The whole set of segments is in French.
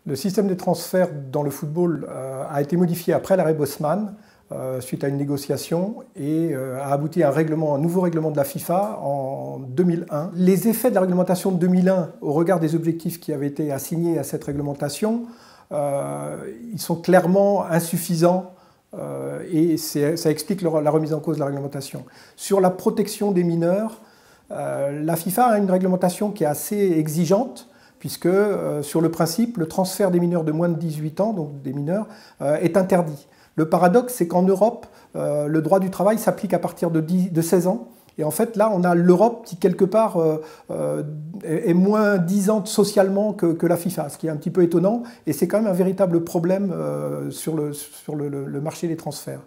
Le système des transferts dans le football a été modifié après l'arrêt Bosman, suite à une négociation, et a abouti à un nouveau règlement de la FIFA en 2001. Les effets de la réglementation de 2001, au regard des objectifs qui avaient été assignés à cette réglementation, ils sont clairement insuffisants et ça explique la remise en cause de la réglementation. Sur la protection des mineurs, la FIFA a une réglementation qui est assez exigeante, puisque sur le principe, le transfert des mineurs de moins de 18 ans, donc des mineurs, est interdit. Le paradoxe, c'est qu'en Europe, le droit du travail s'applique à partir de 16 ans. Et en fait, là, on a l'Europe qui, quelque part, est moins disante socialement que la FIFA, ce qui est un petit peu étonnant. Et c'est quand même un véritable problème sur le marché des transferts.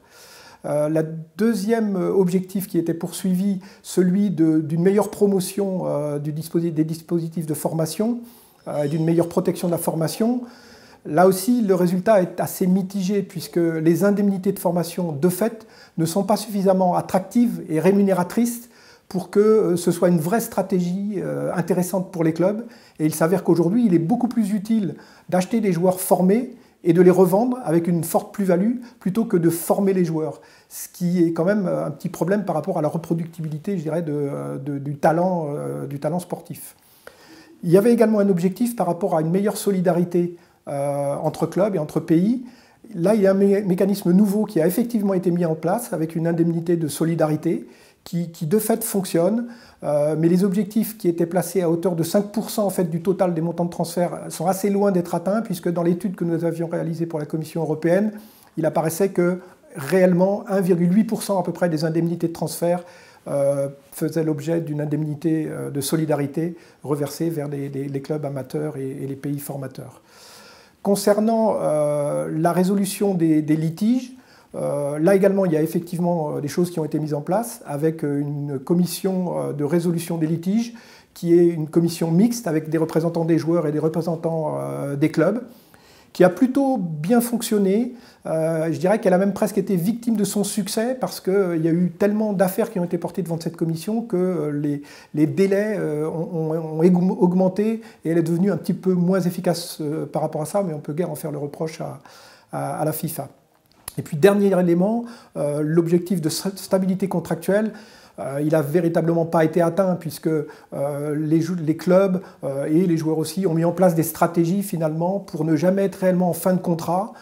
Le deuxième objectif qui était poursuivi, celui d'une meilleure promotion des dispositifs de formation, d'une meilleure protection de la formation. Là aussi, le résultat est assez mitigé puisque les indemnités de formation, de fait, ne sont pas suffisamment attractives et rémunératrices pour que ce soit une vraie stratégie intéressante pour les clubs. Et il s'avère qu'aujourd'hui, il est beaucoup plus utile d'acheter des joueurs formés et de les revendre avec une forte plus-value plutôt que de former les joueurs. Ce qui est quand même un petit problème par rapport à la reproductibilité, je dirais, du talent sportif. Il y avait également un objectif par rapport à une meilleure solidarité entre clubs et entre pays. Là, il y a un mécanisme nouveau qui a effectivement été mis en place avec une indemnité de solidarité qui de fait fonctionne, mais les objectifs qui étaient placés à hauteur de 5% en fait, du total des montants de transfert sont assez loin d'être atteints, puisque dans l'étude que nous avions réalisée pour la Commission européenne, il apparaissait que réellement 1,8% à peu près des indemnités de transfert faisaient l'objet d'une indemnité de solidarité reversée vers les clubs amateurs et les pays formateurs. Concernant la résolution des litiges, là également il y a effectivement des choses qui ont été mises en place avec une commission de résolution des litiges qui est une commission mixte avec des représentants des joueurs et des représentants des clubs, qui a plutôt bien fonctionné. Je dirais qu'elle a même presque été victime de son succès parce qu'il y a eu tellement d'affaires qui ont été portées devant cette commission que les délais ont augmenté et elle est devenue un petit peu moins efficace par rapport à ça, mais on peut guère en faire le reproche à la FIFA. Et puis dernier élément, l'objectif de stabilité contractuelle, il n'a véritablement pas été atteint puisque les clubs et les joueurs aussi ont mis en place des stratégies finalement pour ne jamais être réellement en fin de contrat.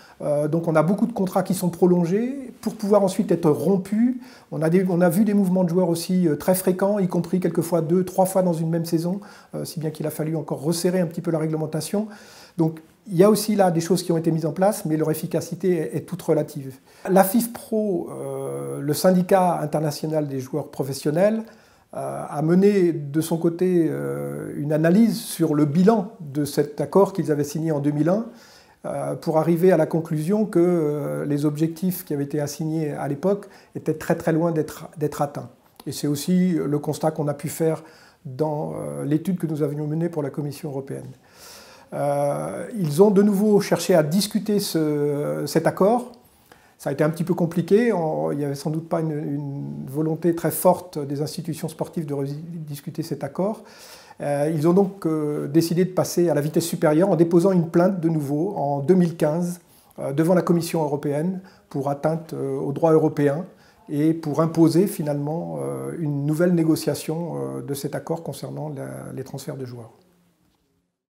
Donc on a beaucoup de contrats qui sont prolongés pour pouvoir ensuite être rompus. On a vu des mouvements de joueurs aussi très fréquents, y compris quelquefois 2, 3 fois dans une même saison, si bien qu'il a fallu encore resserrer un petit peu la réglementation. Donc il y a aussi là des choses qui ont été mises en place, mais leur efficacité est toute relative. La FIFPro, le syndicat international des joueurs professionnels, a mené de son côté une analyse sur le bilan de cet accord qu'ils avaient signé en 2001 pour arriver à la conclusion que les objectifs qui avaient été assignés à l'époque étaient très très loin d'être atteints. Et c'est aussi le constat qu'on a pu faire dans l'étude que nous avions menée pour la Commission européenne. Ils ont de nouveau cherché à discuter cet accord. Ça a été un petit peu compliqué, il n'y avait sans doute pas une volonté très forte des institutions sportives de discuter cet accord. Ils ont donc décidé de passer à la vitesse supérieure en déposant une plainte de nouveau en 2015 devant la Commission européenne pour atteinte aux droits européens et pour imposer finalement une nouvelle négociation de cet accord concernant les transferts de joueurs.